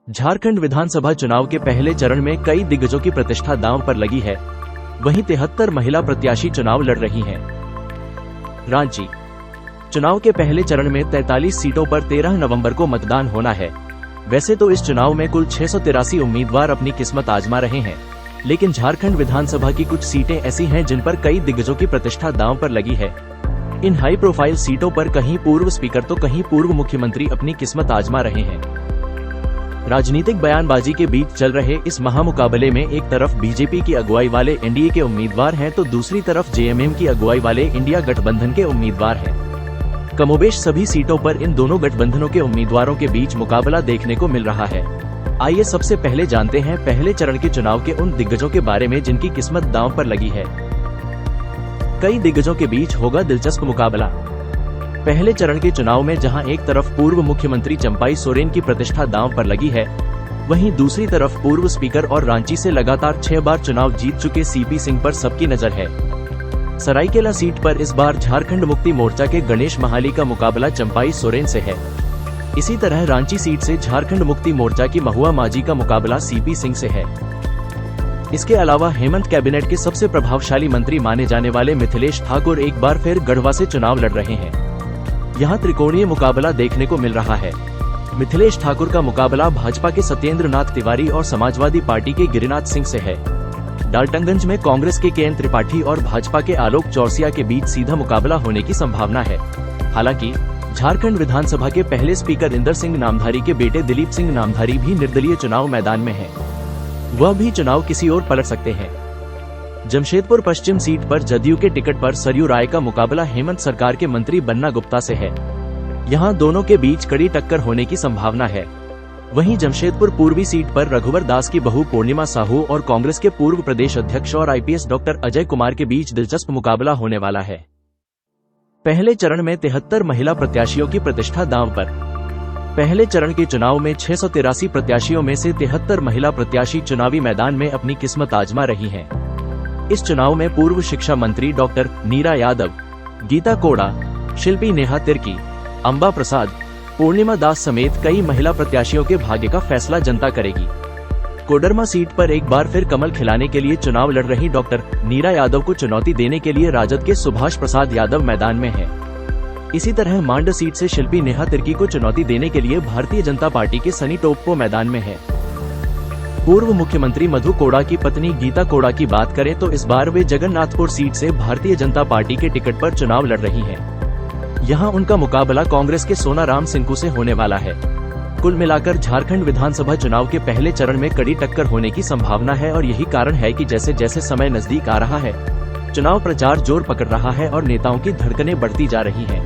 झारखंड विधानसभा चुनाव के पहले चरण में कई दिग्गजों की प्रतिष्ठा दांव पर लगी है। वहीं 73 महिला प्रत्याशी चुनाव लड़ रही हैं। रांची चुनाव के पहले चरण में 43 सीटों पर 13 नवंबर को मतदान होना है। वैसे तो इस चुनाव में कुल 683 उम्मीदवार अपनी किस्मत आजमा रहे हैं, लेकिन झारखंड विधानसभा की कुछ सीटें ऐसी हैं जिन पर कई दिग्गजों की प्रतिष्ठा दांव पर लगी है। इन हाई प्रोफाइल सीटों पर कहीं पूर्व स्पीकर तो कहीं पूर्व मुख्यमंत्री अपनी किस्मत आजमा रहे हैं। राजनीतिक बयानबाजी के बीच चल रहे इस महामुकाबले में एक तरफ बीजेपी की अगुवाई वाले एनडीए के उम्मीदवार हैं तो दूसरी तरफ जेएमएम की अगुवाई वाले इंडिया गठबंधन के उम्मीदवार हैं। कमोबेश सभी सीटों पर इन दोनों गठबंधनों के उम्मीदवारों के बीच मुकाबला देखने को मिल रहा है। आइए सबसे पहले जानते हैं पहले चरण के चुनाव के उन दिग्गजों के बारे में जिनकी किस्मत दांव पर लगी है। कई दिग्गजों के बीच होगा दिलचस्प मुकाबला। पहले चरण के चुनाव में जहां एक तरफ पूर्व मुख्यमंत्री चंपाई सोरेन की प्रतिष्ठा दांव पर लगी है, वहीं दूसरी तरफ पूर्व स्पीकर और रांची से लगातार 6 बार चुनाव जीत चुके सीपी सिंह पर सबकी नजर है। सरायकेला सीट पर इस बार झारखंड मुक्ति मोर्चा के गणेश महाली का मुकाबला चंपाई सोरेन से है। इसी तरह रांची सीट से झारखंड मुक्ति मोर्चा की महुआ माझी का मुकाबला सीपी सिंह से है। इसके अलावा हेमंत कैबिनेट के सबसे प्रभावशाली मंत्री माने जाने वाले मिथिलेश ठाकुर एक बार फिर गढ़वा से चुनाव लड़ रहे हैं। यहाँ त्रिकोणीय मुकाबला देखने को मिल रहा है। मिथिलेश ठाकुर का मुकाबला भाजपा के सत्येंद्र नाथ तिवारी और समाजवादी पार्टी के गिरिनाथ सिंह से है। डाल्टनगंज में कांग्रेस के केएन त्रिपाठी और भाजपा के आलोक चौरसिया के बीच सीधा मुकाबला होने की संभावना है। हालांकि झारखंड विधानसभा के पहले स्पीकर इंदर सिंह नामधारी के बेटे दिलीप सिंह नामधारी भी निर्दलीय चुनाव मैदान में हैं। वह भी चुनाव किसी ओर पलट सकते हैं। जमशेदपुर पश्चिम सीट पर जदयू के टिकट पर सरयू राय का मुकाबला हेमंत सरकार के मंत्री बन्ना गुप्ता से है। यहां दोनों के बीच कड़ी टक्कर होने की संभावना है। वहीं जमशेदपुर पूर्वी सीट पर रघुवर दास की बहू पूर्णिमा साहू और कांग्रेस के पूर्व प्रदेश अध्यक्ष और आईपीएस डॉक्टर अजय कुमार के बीच दिलचस्प मुकाबला होने वाला है। पहले चरण में 73 महिला प्रत्याशियों की प्रतिष्ठा दांव पर। पहले चरण के चुनाव में 683 प्रत्याशियों में से 73 महिला प्रत्याशी चुनावी मैदान में अपनी किस्मत आजमा रही हैं। इस चुनाव में पूर्व शिक्षा मंत्री डॉक्टर नीरा यादव, गीता कोड़ा, शिल्पी नेहा तिर्की, अंबा प्रसाद, पूर्णिमा दास समेत कई महिला प्रत्याशियों के भाग्य का फैसला जनता करेगी। कोडरमा सीट पर एक बार फिर कमल खिलाने के लिए चुनाव लड़ रही डॉक्टर नीरा यादव को चुनौती देने के लिए राजद के सुभाष प्रसाद यादव मैदान में है। इसी तरह मांड सीट से शिल्पी नेहा तिर्की को चुनौती देने के लिए भारतीय जनता पार्टी के सनी टोप्पो मैदान में है। पूर्व मुख्यमंत्री मधु कोड़ा की पत्नी गीता कोड़ा की बात करें तो इस बार वे जगन्नाथपुर सीट से भारतीय जनता पार्टी के टिकट पर चुनाव लड़ रही हैं। यहां उनका मुकाबला कांग्रेस के सोनाराम सिंकू से होने वाला है। कुल मिलाकर झारखंड विधानसभा चुनाव के पहले चरण में कड़ी टक्कर होने की संभावना है और यही कारण है कि जैसे जैसे समय नजदीक आ रहा है, चुनाव प्रचार जोर पकड़ रहा है और नेताओं की धड़कनें बढ़ती जा रही हैं।